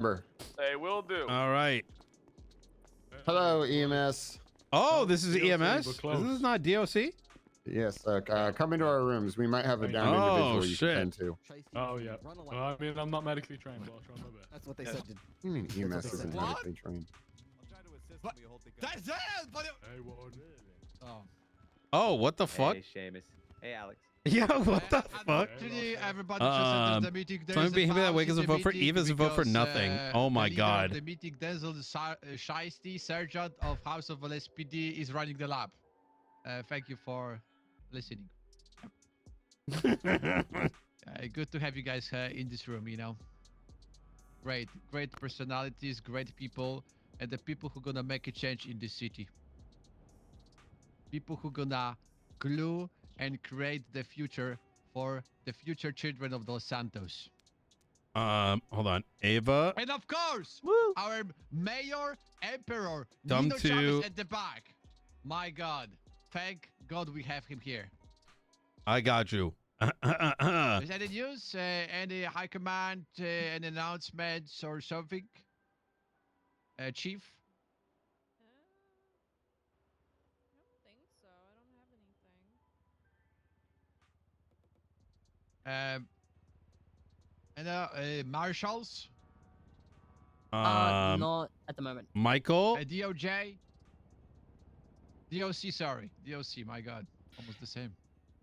They will do. All right. Hello, EMS. Oh, this is DOC, EMS? but close. This is not DOC? Yes, come into our rooms. We might have a Thank downed you. individual Oh, you shit. can tend to. Oh, yeah. Well, I mean, I'm not medically trained, but I'll try my best. That's what they said. Dude. What do you mean EMS isn't What? medically trained? That's it. But it... Hey, Warden. Oh. Oh, what the fuck? Hey, Seamus. Hey, Alex. Yeah, what the fuck? Actually, everybody just enters the meeting. So I'm being that way because I vote for Eva's and vote for nothing. Oh my god. The meeting, Denzel Shiesty, Sergeant of House of LSPD, is running the lab. Thank you for listening. Good to have you guys in this room, you know. Great personalities, great people, and the people who gonna make a change in this city. People who gonna glue and create the future for the future children of Los Santos. Hold on. Ava. And of course, our mayor, emperor, Dumb Nino to- Chavez at the back. My God. Thank God we have him here. I got you. Is that the news? Any high command, any announcements or something? Chief? I don't think so. I don't have anything. And marshals? Not at the moment. Michael. DOJ? DOC, sorry. DOC, my God. Almost the same.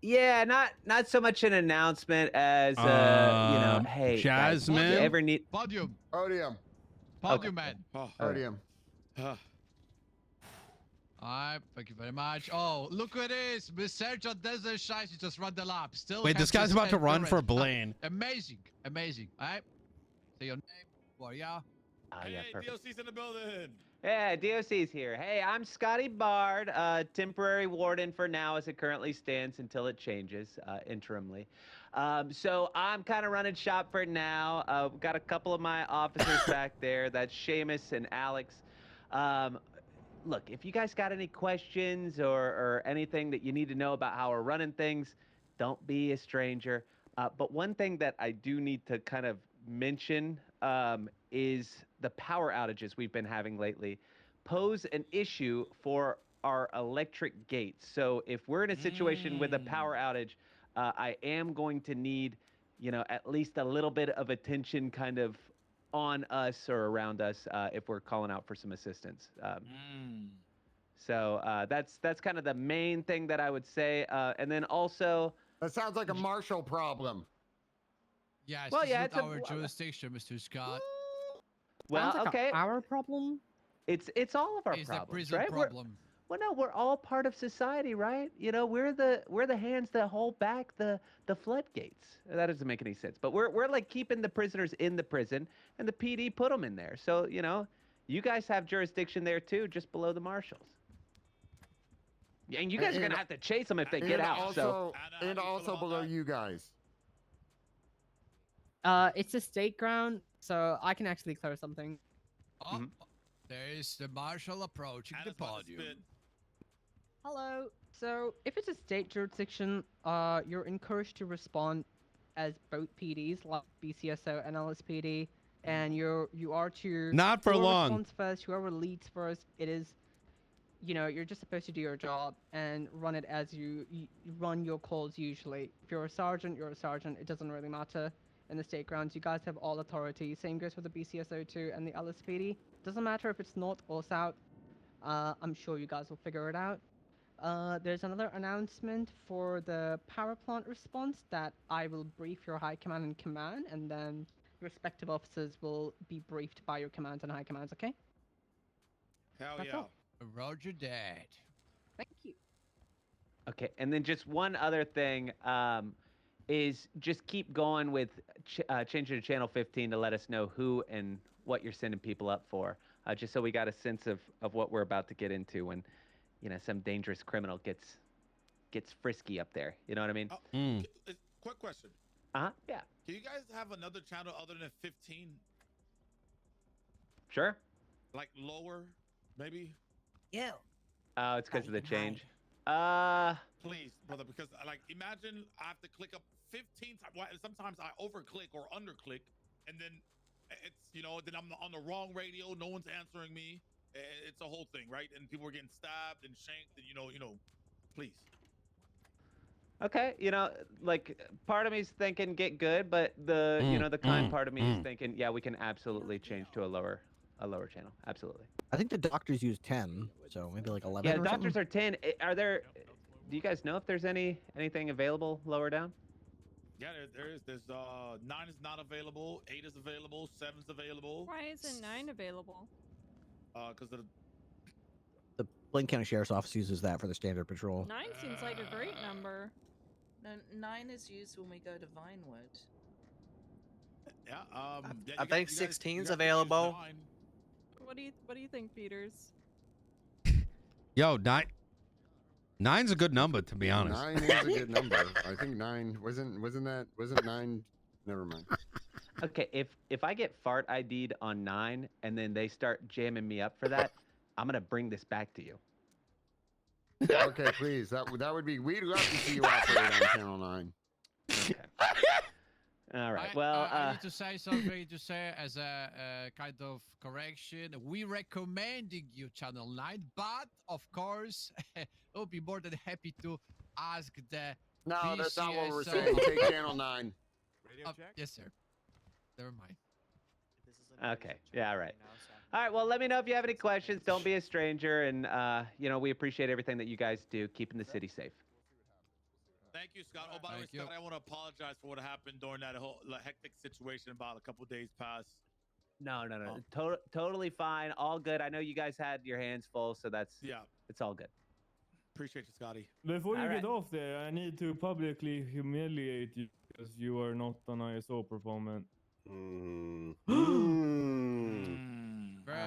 Yeah, not so much an announcement as you know, hey, guys, Jasmine. if you ever need Podium. Podium. Podium, man. Podium. Alright, thank you very much. Oh, look at this. Miss Sergeant Desert Shice just run the lab. Still Wait, have this guy's his about to head run for correct. Blaine. Amazing. Amazing. Alright. Say your name. What, yeah? yeah, perfect. DOC's in the building. Yeah, DOC's here. Hey, I'm Scotty Bard, temporary warden for now as it currently stands until it changes interimly. So I'm kind of running shop for now. We've got a couple of my officers back there. That's Seamus and Alex. Look, if you guys got any questions or anything that you need to know about how we're running things, don't be a stranger. But one thing that I do need to kind of mention is the power outages we've been having lately pose an issue for our electric gates. So if we're in a situation with a power outage, I am going to need, you know, at least a little bit of attention kind of on us or around us if we're calling out for some assistance. So that's kind of the main thing that I would say. And then also... That sounds like a Marshall problem. Yeah, it's Well, just yeah, not it's a- our jurisdiction, Mr. Scott. Well, Sounds like okay. Our problem? It's all of our It's the problems, prison right? problem. Well, no, we're all part of society, right? You know, we're the hands that hold back the floodgates. That doesn't make any sense. But we're like keeping the prisoners in the prison, and the PD put them in there. So you know, you guys have jurisdiction there too, just below the marshals. Yeah, and you guys are gonna have to chase them if they get out. So And also below you guys. It's a state ground, so I can actually clear something. Oh, there's the marshal approaching the podium. Hello. So, if it's a state jurisdiction, you're encouraged to respond as both PDs, like BCSO and LSPD, and you are to Not for whoever long. responds first, whoever leads first. It is, you know, you're just supposed to do your job and run it as you run your calls usually. If you're a sergeant, you're a sergeant. It doesn't really matter. In the state grounds, you guys have all authority. Same goes for the BCSO too and the LSPD. Doesn't matter if it's north or south. I'm sure you guys will figure it out. There's another announcement for the power plant response that I will brief your high command and command, and then respective officers will be briefed by your commands and high commands. Okay? Hell That's yeah. all. Roger that. Thank you. okay, and then just one other thing is just keep going with changing to channel 15 to let us know who and what you're sending people up for, just so we got a sense of what we're about to get into when, you know, some dangerous criminal gets frisky up there. You know what I mean? Quick question. Yeah. Can you guys have another channel other than 15? Sure. Like lower, maybe? Yeah. Oh, it's because of the change. Please, brother, because like imagine I have to click up 15 times. Sometimes I overclick or underclick, and then it's then I'm on the wrong radio. No one's answering me. It's a whole thing, right? And people are getting stabbed and shanked, and please. Okay, like part of me's thinking get good, but the the kind part of me is thinking, yeah, we can absolutely change to a lower channel. Absolutely. I think the doctors use 10, so maybe like 11. Yeah, or doctors something? are 10. Are there? Do you guys know if there's anything available lower down? Yeah, there is. There's 9 is not available, 8 is available, 7's available. Why isn't 9 available? Because The Blaine County Sheriff's Office uses that for the standard patrol. 9 seems like a great number. No, 9 is used when we go to Vinewood. yeah, I think 16's available. What do you think, Peters? Yo, 9's a good number, to be honest. 9 is a good number. I think 9 wasn't 9. Never mind. Okay, if I get fart ID'd on 9 and then they start jamming me up for that, I'm gonna bring this back to you. Okay, please. That would be. We'd love to see you operate on Channel 9. Okay. All right. Well, I need to say something to say as a kind of correction. We recommending you Channel 9, but of course, we'll be more than happy to ask the. No, that's not what we're PCSO. saying. Take Channel 9. Yes, sir. Never mind. okay. Yeah. All right. All right. Well, let me know if you have any questions. Don't be a stranger, and we appreciate everything that you guys do, keeping the city safe. Thank you, Scott. Oh, by the way, Thank you. Scott, I want to apologize for what happened during that whole hectic situation about a couple days past. No. Totally fine. All good. I know you guys had your hands full, so it's all good. Appreciate you, Scotty. Before you All get right. off there, I need to publicly humiliate you because you are not an ISO performant.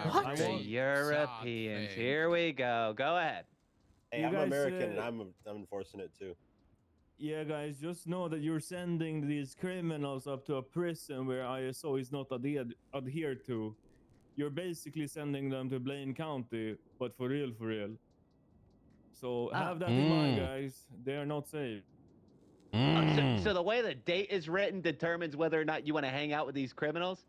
What? The Europeans. Sad Here we go. Go ahead. Hey, You I'm guys, American and I'm enforcing it too. Yeah, guys, just know that you're sending these criminals up to a prison where ISO is not adhered to. You're basically sending them to Blaine County, but for real, for real. So have that in mind, guys. They are not safe. So the way the date is written determines whether or not you want to hang out with these criminals?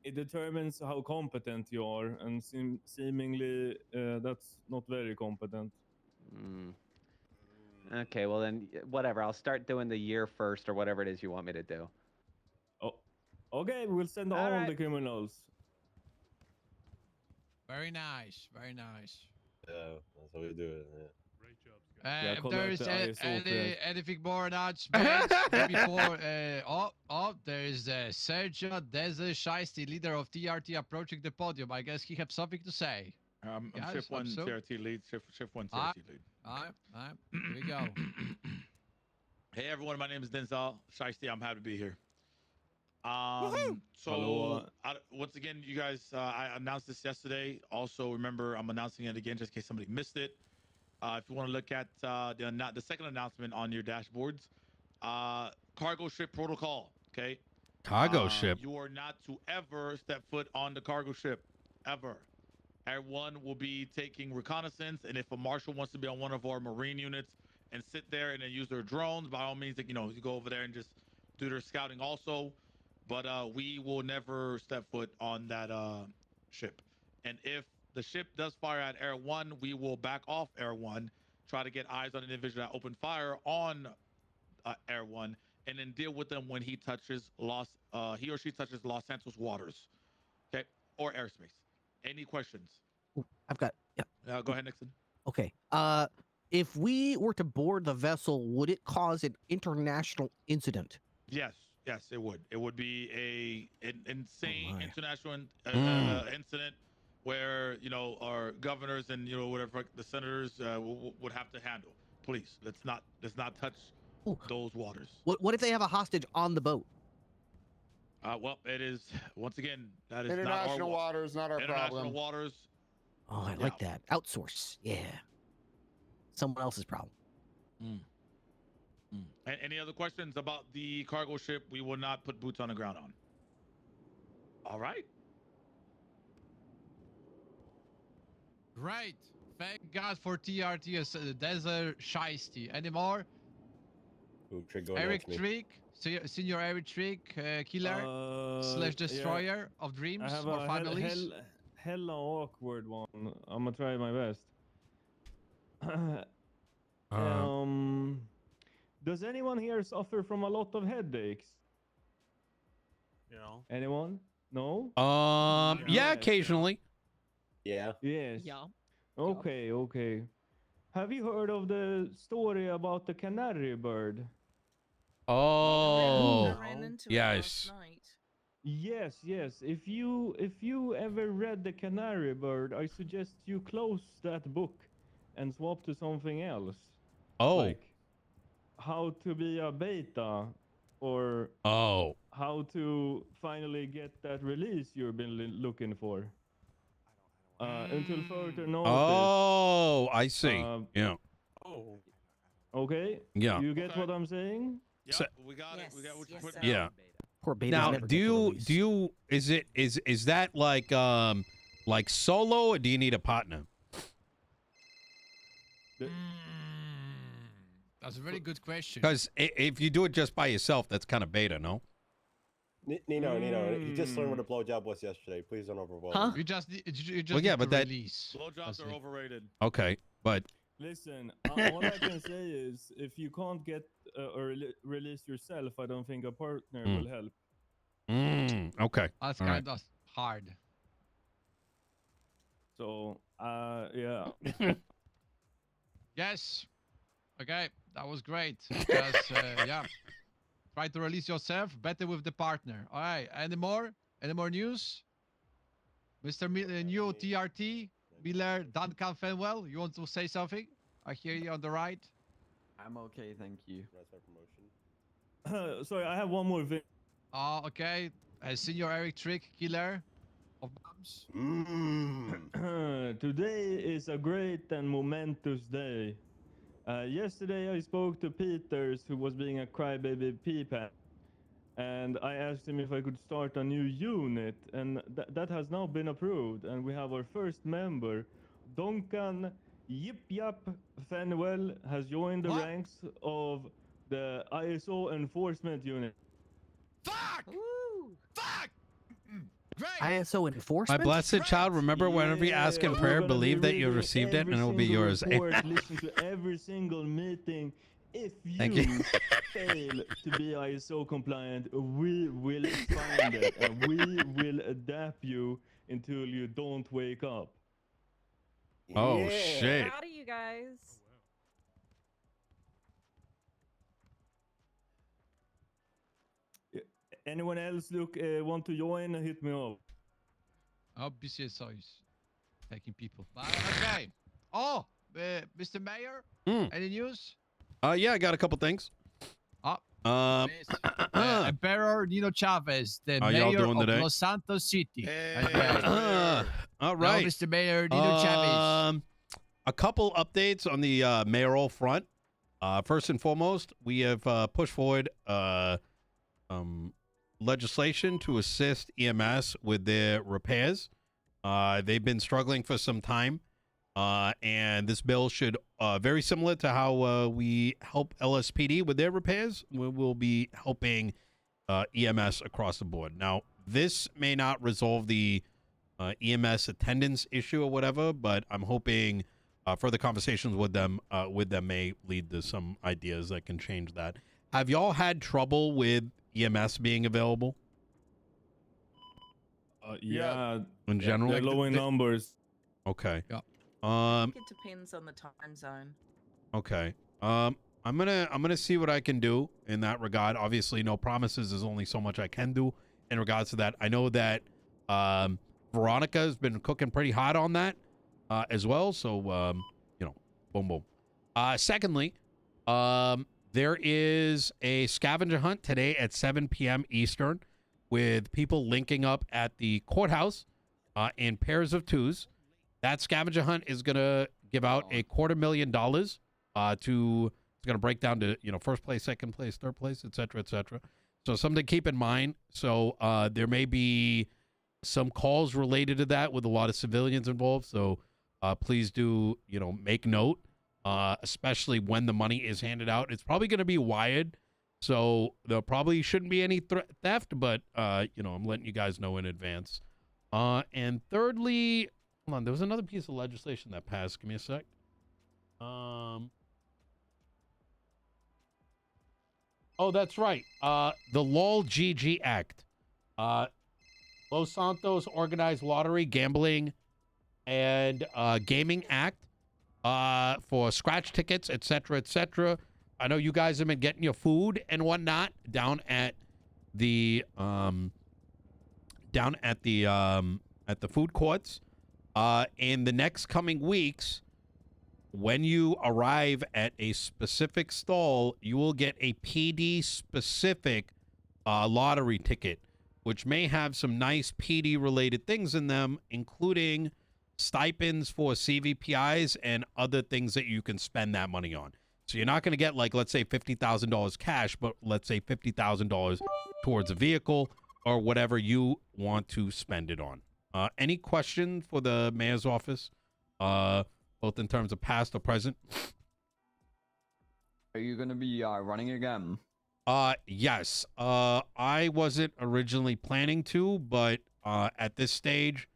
It determines how competent you are, and seemingly that's not very competent. Okay, well then, whatever. I'll start doing the year first or whatever it is you want me to do. Oh, okay. We'll send all right. the criminals. Very nice. Very nice. Yeah, that's how we do it. Yeah. Great job, Yeah, If there is collect the ISO crest. anything more announcements before, there is Sergeant Desert Shiesty, leader of TRT, approaching the podium. I guess he has something to say. I'm Guys, shift 1 so. TRT lead. Shift 1 Ah. TRT lead. All right, here we go. Hey everyone, my name is Denzel Shiesty. I'm happy to be here. Hello. Once again, you guys, I announced this yesterday. Also, remember, I'm announcing it again just in case somebody missed it. If you want to look at the second announcement on your dashboards, cargo ship protocol. Okay. Cargo ship. You are not to ever step foot on the cargo ship, ever. Everyone will be taking reconnaissance, and if a marshal wants to be on one of our marine units and sit there and then use their drones, by all means, you go over there and just do their scouting also. But we will never step foot on that ship. And if the ship does fire at Air 1, we will back off Air 1, try to get eyes on an individual that opened fire on Air 1, and then deal with them when he or she touches Los Santos waters, okay, or airspace. Any questions? Ooh, I've got. Yeah. Go ahead, Nixon. Okay. If we were to board the vessel, would it cause an international incident? Yes, it would. It would be an insane my. international incident where our governors and whatever the senators would have to handle. Please, let's not touch those waters. What if they have a hostage on the boat? Well, it is once again that is International not our waters, not our international problem. waters. Oh, I like that. Outsource. Yeah. Someone else's problem. Any other questions about the cargo ship? We will not put boots on the ground on. All right. Great. Thank God for TRT, Desert Shiesty. Any more? Ooh, Trig going Eric after me. Trick, Senior Eric Trick, Killer slash Destroyer of Dreams I have or a Families. hella awkward one. I'm gonna try my best. Does anyone here suffer from a lot of headaches? You know. Anyone? No? Yeah, Yes. occasionally. Yeah. Yes. Yeah. Okay, okay. Have you heard of the story about the canary bird? Oh, I ran into it yes. last night. Yes, yes. If you ever read the canary bird, I suggest you close that book and swap to something else. Oh. Like how to be a beta or how to finally get that release you've been looking for. Until further notice. Oh, I see. Yeah. Oh. Okay. Yeah. You get what I'm saying? Yeah, So- we got it. We got what you put down. Yeah. Poor betas Now, never do get the you release. is that like solo, or do you need a partner? That's a very good question. Because if you do it just by yourself, that's kind of beta, no? Nino, he just learned what a blowjob was yesterday. Please don't overwhelm him. You just Well, need yeah, to but that- release. Blowjobs are overrated. Okay, but Listen, all I can say is if you can't get release yourself, I don't think a partner will help. Okay. That's All right. kind of hard. So, yeah. Yes. Okay, that was great. Because, yeah. Try to release yourself, better with the partner. All right, any more? Any more news? Mr. New TRT, Miller, Duncan Fenwell, you want to say something? I hear you on the right. I'm okay, thank you. That's our promotion. Sorry, I have one more thing. Okay. Senior Eric Trick, Killer of Bombs. Today is a great and momentous day. Yesterday I spoke to Peters, who was being a crybaby peepan, and I asked him if I could start a new unit, and that has now been approved, and we have our first member, Duncan Yip Yap Fenwell, has joined the ranks of the ISO enforcement unit. Fuck! Fuck! Great! ISO My enforcement? blessed child, remember whenever you ask in we're prayer, gonna be believe that you reading received it, and every it will be single yours. report, listen to every single meeting. If Thank you you. fail to be ISO compliant, we will find it and we will adapt you until you don't wake up. Oh, shit. Proud of you guys. Anyone else want to join? Hit me up. Oh, BCSI is taking people. Okay. Oh, Mr. Mayor, any news? Yeah, I got a couple things. Emperor Nino Chavez, the How y'all mayor doing of today? Los Santos City. All right. Mr. Mayor Nino Chavez. A couple updates on the mayoral front. First and foremost, we have pushed forward legislation to assist EMS with their repairs. They've been struggling for some time, and this bill should, very similar to how we help LSPD with their repairs, we will be helping EMS across the board. Now, this may not resolve the EMS attendance issue or whatever, but I'm hoping further conversations with them may lead to some ideas that can change that. Have y'all had trouble with EMS being available? Yeah. In general? They're low in numbers. Okay. Yeah. I think it depends on the time zone. Okay. I'm gonna see what I can do in that regard. Obviously, no promises. There's only so much I can do in regards to that. I know that Veronica has been cooking pretty hot on that as well. So boom boom. Secondly, there is a scavenger hunt today at 7 p.m. Eastern with people linking up at the courthouse in pairs of twos. That scavenger hunt is going to give out $250,000 to, it's going to break down to, first place, second place, third place, et cetera, et cetera. So something to keep in mind. So there may be some calls related to that with a lot of civilians involved. So please do, make note, especially when the money is handed out. It's probably going to be wired So there probably shouldn't be any theft, but you know, I'm letting you guys know in advance. And thirdly, hold on, there was another piece of legislation that passed. Give me a sec. Oh, that's right. The LOL GG Act. Los Santos Organized Lottery, Gambling, and Gaming Act for scratch tickets, etc., etc. I know you guys have been getting your food and whatnot down at the food courts. In the next coming weeks, when you arrive at a specific stall, you will get a PD specific lottery ticket, which may have some nice PD related things in them, including stipends for CVPIs and other things that you can spend that money on. So you're not going to get, like, let's say $50,000 cash, but let's say $50,000 towards a vehicle or whatever you want to spend it on. Any question for the mayor's office, both in terms of past or present? Are you gonna be running again? Yes. I wasn't originally planning to, but at this stage,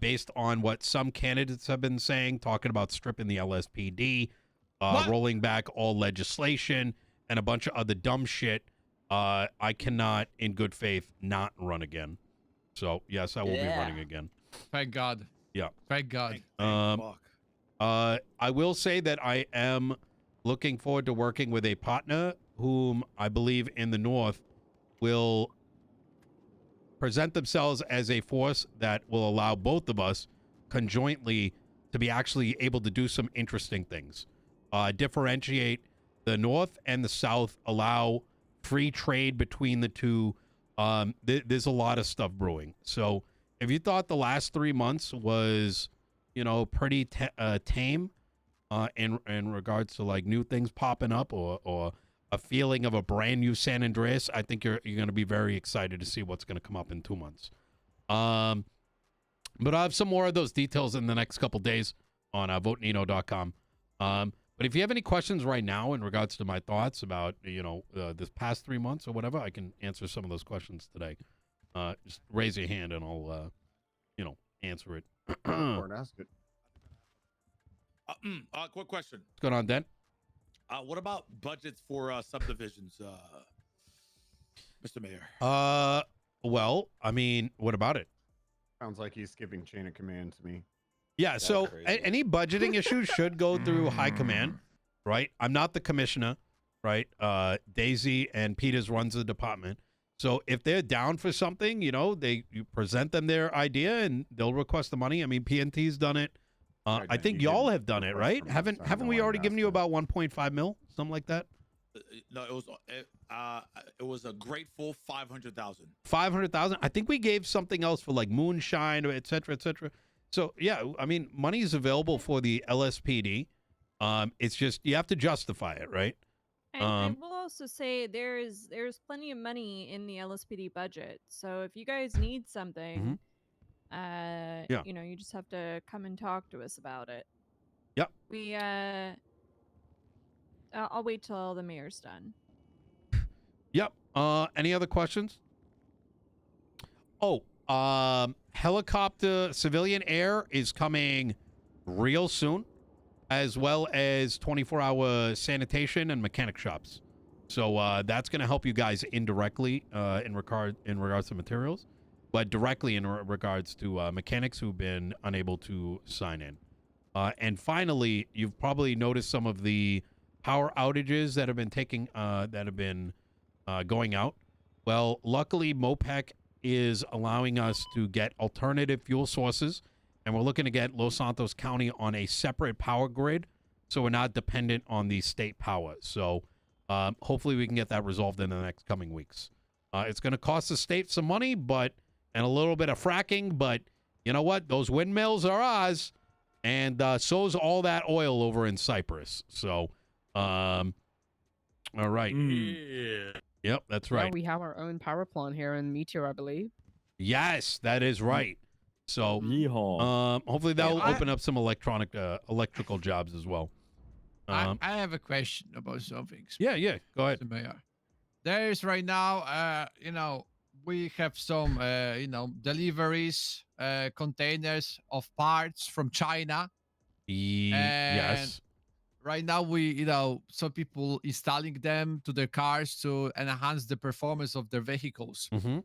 based on what some candidates have been saying, talking about stripping the LSPD, rolling back all legislation, and a bunch of other dumb shit, I cannot, in good faith, not run again. So, yes, I will be running again. Thank God. Yeah. Thank God. I will say that I am looking forward to working with a partner whom I believe in the North will present themselves as a force that will allow both of us conjointly to be actually able to do some interesting things. Differentiate the North and the South, allow free trade between the two. There's a lot of stuff brewing. So if you thought the last 3 months was, you know, pretty tame in regards to like new things popping up or a feeling of a brand new San Andreas, I think you're going to be very excited to see what's going to come up in 2 months. But I'll have some more of those details in the next couple days on votenino.com. But if you have any questions right now in regards to my thoughts about, you know, this past 3 months or whatever, I can answer some of those questions today. Just raise your hand and I'll, you know, answer it. Ask it. Quick question. What's going on, Den? What about budgets for subdivisions, Mr. Mayor? Well, I mean, what about it? Sounds like he's skipping chain of command to me. Yeah, so any budgeting issues should go through high command, right? I'm not the commissioner, right? Daisy and Peters runs the department. So if they're down for something, you know, you present them their idea and they'll request the money. I mean, PNT's done it. I think y'all have done it, right? Haven't we already given you about 1.5 mil, something like that? No, it was a grateful 500,000. 500,000. I think we gave something else for like moonshine, or et cetera, et cetera. So yeah, I mean, money is available for the LSPD. It's just you have to justify it, right? And I will also say there's plenty of money in the LSPD budget. So if you guys need something, you know, you just have to come and talk to us about it. Yep. We I'll wait till the mayor's done. Yep. Any other questions? Oh, helicopter civilian air is coming real soon, as well as 24-hour sanitation and mechanic shops. So that's going to help you guys indirectly in regards to materials, but directly in regards to mechanics who've been unable to sign in. And finally, you've probably noticed some of the power outages that have been going out. Well, luckily, MOPEC is allowing us to get alternative fuel sources, and we're looking to get Los Santos County on a separate power grid, so we're not dependent on the state power. So hopefully we can get that resolved in the next coming weeks. It's going to cost the state some money, and a little bit of fracking, but you know what? Those windmills are ours, and so's all that oil over in Cyprus. So, all right. Yeah. Yep, that's right. Yeah, we have our own power plant here in Meteor, I believe. Yes, that is right. So, hopefully that will open up some electrical jobs as well. I have a question about something. Yeah, go ahead. Mr. Mayor. There's right now, we have some, deliveries, containers of parts from China. And Yes. right now some people installing them to their cars to enhance the performance of their vehicles. Mm-hmm.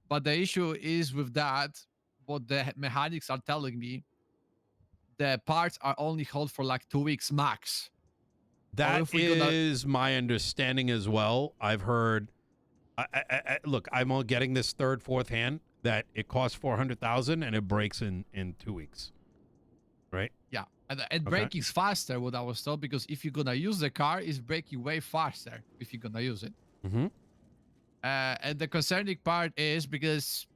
But the issue is with that, what the mechanics are telling me, the parts are only hold for like 2 weeks max. That is my understanding as well. I've heard. Look, I'm all getting this third, fourth hand that it costs 400,000 and it breaks in 2 weeks. Right? Yeah, and braking's faster. What I was told, because if you're gonna use the car, it's braking way faster if you're gonna use it. Mm-hmm. And the concerning part is because,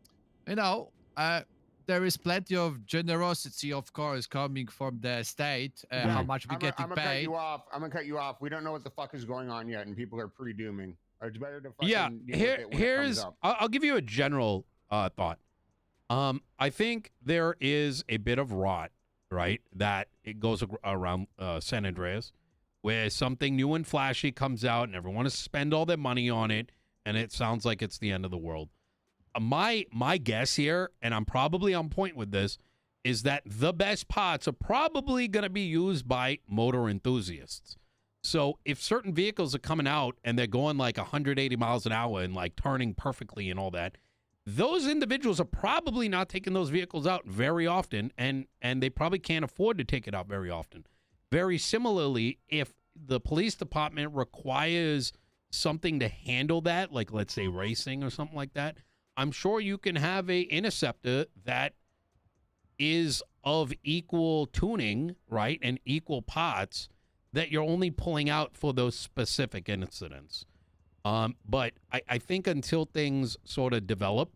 there is plenty of generosity, of course, coming from the state. How much we getting I'm gonna cut paid. you off. I'm gonna cut you off. We don't know what the fuck is going on yet, and people are pre-dooming. It's better to fucking Yeah, deal with it when it comes up. I'll give you a general thought. I think there is a bit of rot, right, that it goes around San Andreas, where something new and flashy comes out and everyone wants to spend all their money on it, and it sounds like it's the end of the world. My guess here, and I'm probably on point with this, is that the best parts are probably going to be used by motor enthusiasts. So if certain vehicles are coming out and they're going like 180 miles an hour and like turning perfectly and all that, those individuals are probably not taking those vehicles out very often, and they probably can't afford to take it out very often. Very similarly, if the police department requires something to handle that, like let's say racing or something like that, I'm sure you can have a interceptor that is of equal tuning, right, and equal parts that you're only pulling out for those specific incidents. But I think until things sort of develop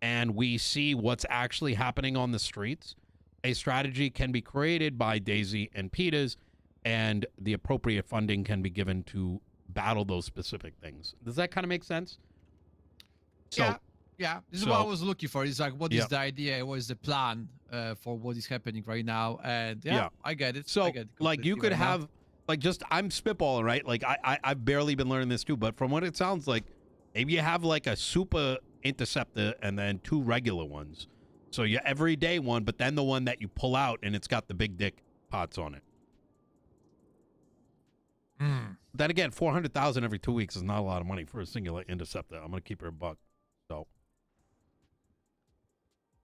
and we see what's actually happening on the streets, a strategy can be created by Daisy and Peters, and the appropriate funding can be given to battle those specific things. Does that kind of make sense? So, yeah. This is what I was looking for. It's like, what is the idea? What is the plan for what is happening right now? And I get it. So, I get it like, you could have, like, just, I'm spitballing, right? Like, I've barely been learning this too, but from what it sounds like, maybe you have like a super interceptor and then 2 regular ones. So your everyday one, but then the one that you pull out and it's got the big dick pots on it. Then again, 400,000 every 2 weeks is not a lot of money for a singular interceptor. I'm gonna keep her a buck. So.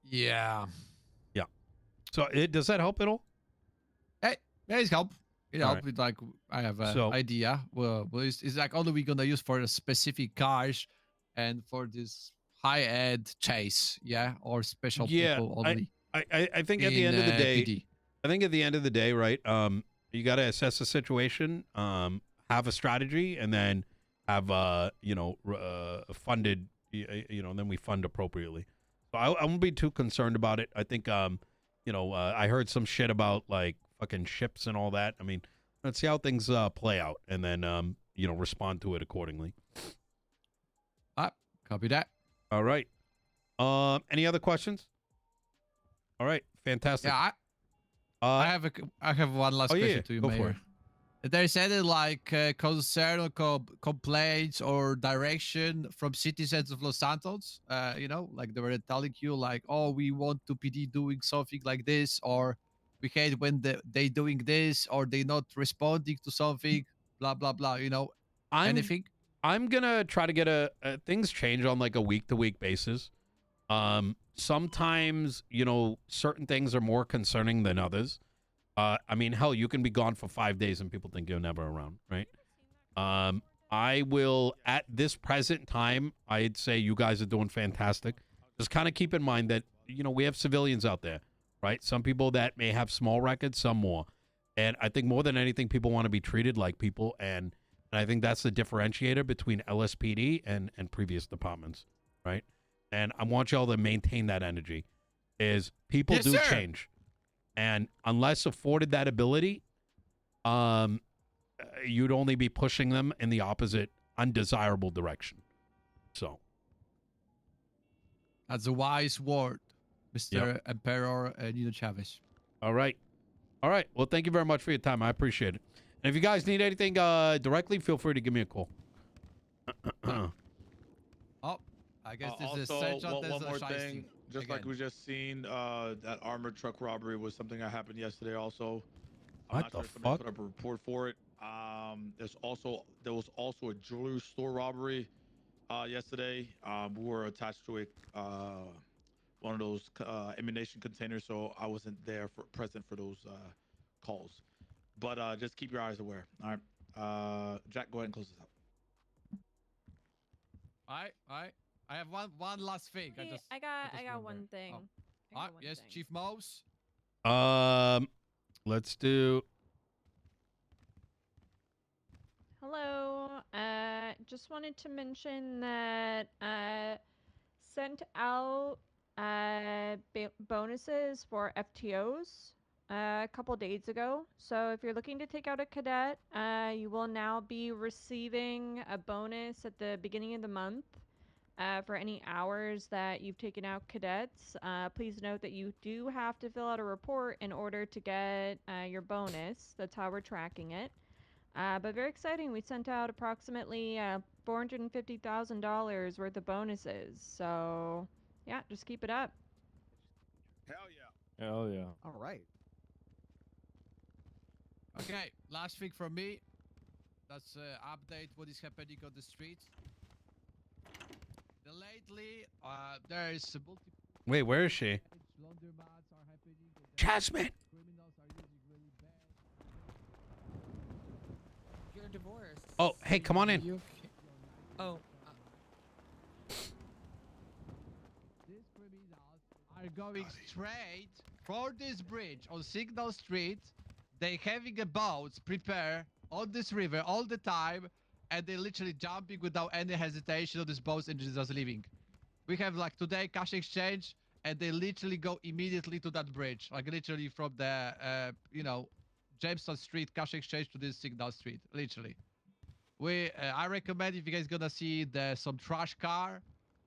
Yeah. So does that help at all? Hey, it's help. It All help right. with like I have an idea. Well, it's like only we're gonna use for the specific cars and for this high-end chase, or special people only. I think at the end of the day, right? You got to assess the situation, have a strategy, and then have funded. And then we fund appropriately. So I won't be too concerned about it. I think I heard some shit about like fucking ships and all that. I mean, let's see how things play out, and then respond to it accordingly. Copy that. All right. Any other questions? All right. Fantastic. Yeah. I have one last question to you, Go Mayor. for it. There's any like concern or complaints or direction from citizens of Los Santos? Like they were telling you like, oh, we want to PD doing something like this, or we hate when they doing this, or they not responding to something, blah blah blah. Anything? I'm gonna try to get things change on like a week-to-week basis. Sometimes certain things are more concerning than others. I mean, hell, you can be gone for 5 days and people think you're never around, right? I will, at this present time, I'd say you guys are doing fantastic. Just kind of keep in mind that we have civilians out there, right? Some people that may have small records, some more, and I think more than anything, people want to be treated like people, and I think that's the differentiator between LSPD and previous departments, right? And I want y'all to maintain that energy. Is people do change, and unless afforded that ability, you'd only be pushing them in the opposite, undesirable direction. So that's a wise word, Mr. Emperor Nino Chavez. All right. Well, thank you very much for your time. I appreciate it. And if you guys need anything directly, feel free to give me a call. Oh, I guess this is also, essential. one more thing. Just like we just seen, that armored truck robbery was something that happened yesterday. Also, I'm What not the sure if somebody fuck? put up a report for it. There was also a jewelry store robbery yesterday. We were attached to a one of those ammunition containers, so I wasn't there present for those calls. But just keep your eyes aware. All right, Jack, go ahead and close this out. All right. I have one last thing. I got one thing. Yes, thing. Chief Mouse. Let's do. Hello. Just wanted to mention that sent out bonuses for FTOs a couple days ago. So if you're looking to take out a cadet, you will now be receiving a bonus at the beginning of the month. For any hours that you've taken out cadets. Please note that you do have to fill out a report in order to get your bonus. That's how we're tracking it. But very exciting. We sent out approximately $450,000 worth of bonuses. So, yeah, just keep it up. Hell yeah. Hell yeah. All right. Okay, last thing from me. That's update what is happening on the streets. Lately, there is multiple. Wait, where is she? Laundromats are happening. Jasmine. Criminals are using really bad. You're divorced. Oh, hey, come on in. Oh. These criminals are going straight for this bridge on Signal Street. They having a boat prepare on this river all the time, and they literally jumping without any hesitation on this boat and just leaving. We have like today cash exchange, and they literally go immediately to that bridge, like literally from the Jamestown Street cash exchange to this Signal Street, literally. I recommend if you guys gonna see some trash car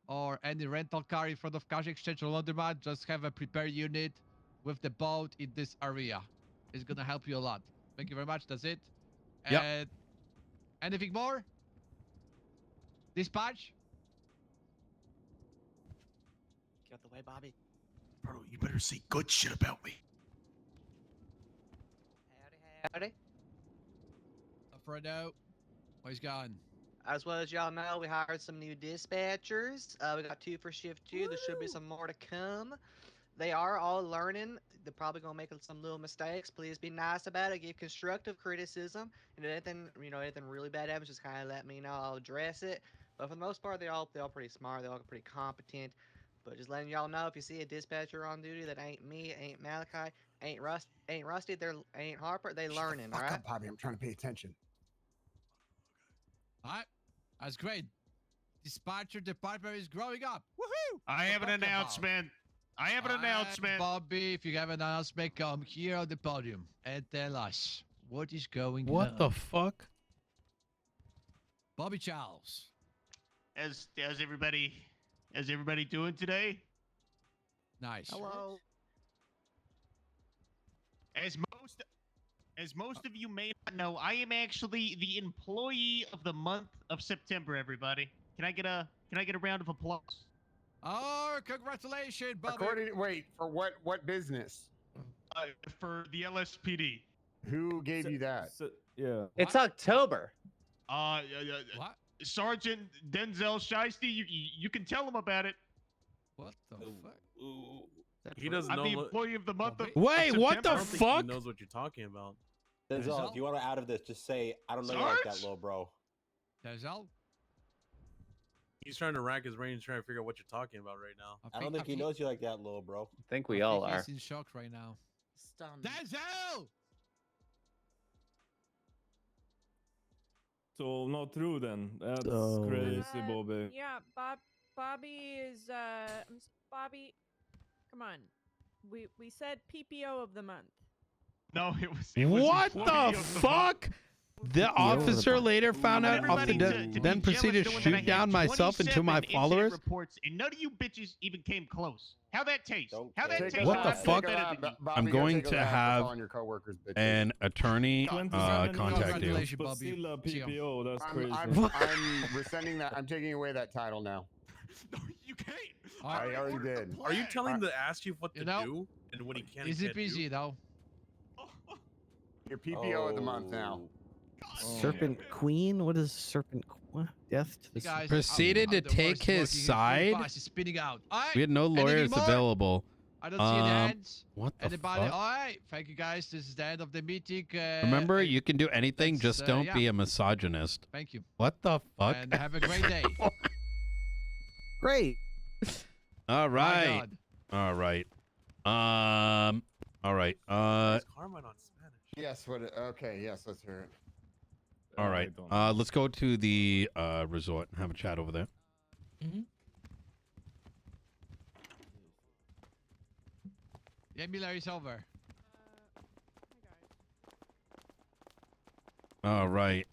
or any rental car in front of cash exchange or laundromat, just have a prepare unit with the boat in this area. It's gonna help you a lot. Thank you very much. That's it. Yep. And anything more? Dispatch? Get out the way, Bobby. Bro, you better say good shit about me. Howdy. Alfredo, where's going? As well as y'all know, we hired some new dispatchers. We got 2 for shift 2. There should be some more to come. They are all learning. They're probably gonna make some little mistakes. Please be nice about it. Give constructive criticism. And if anything really bad happens, just kind of let me know. I'll address it. But for the most part, they're all pretty smart. They're all pretty competent. But just letting y'all know, if you see a dispatcher on duty that ain't me, ain't Malachi, ain't Rusty, ain't Harper, they learning. All Fuck right. up, Bobby. I'm trying to pay attention. All right, that's great. Dispatcher department is growing up. Woohoo! I have an announcement. I have an announcement. Bobby, if you have an announcement, come here on the podium and tell us what is going on. What the fuck? Bobby Charles. How's everybody doing today? Nice. Hello. As most of you may not know, I am actually the employee of the month of September. Everybody, can I get a round of applause? Oh, congratulations, Bobby. Wait, for what business? For the LSPD. Who gave you that? Yeah. It's October. What? Sergeant Denzel Shiesty, you can tell him about it. What the fuck? He doesn't know. I'm the employee of the month of Wait, what the I don't think fuck? he knows what you're talking about. Denzel, if you want to out of this, just say, I don't know you like that, little bro. Denzel? He's trying to rack his brain, trying to figure out what you're talking about right now. I don't think he knows you like that, little bro. I think we all are. He's in shock right now. Stunned. Denzel! So not true then. That's Oh. crazy, Bobby. Yeah, Bobby is Bobby. Come on, we said PPO of the month. No, it was What employee the of the month. fuck? The officer later found out off the then proceeded to shoot down myself and two of my followers. Reports, and none of you bitches even came close. How that taste? How that taste? What the fuck? I'm going to have an an attorney contact you. PPO, that's crazy. I'm rescinding that. I'm taking away that title now. No, you can't. I already did. Are you telling the ass chief what to do and what he can and Easy can't peasy, do? though. Your PPO of the month now. Serpent Queen? What is Serpent Queen? Death to the Guys, proceeded to take his side. Spinning out. We had no lawyers available. I don't see any hands. What the Anybody? fuck? All right. Thank you, guys. This is the end of the meeting. Remember, you can do anything, just don't be a misogynist. Thank you. What the fuck? And have a great day. Great. All right. All right. All right. Is Carmine on Spanish? Yes. Okay. Yes. Let's hear it. All right. Let's go to the resort and have a chat over there. Yeah, Miller is over. All right.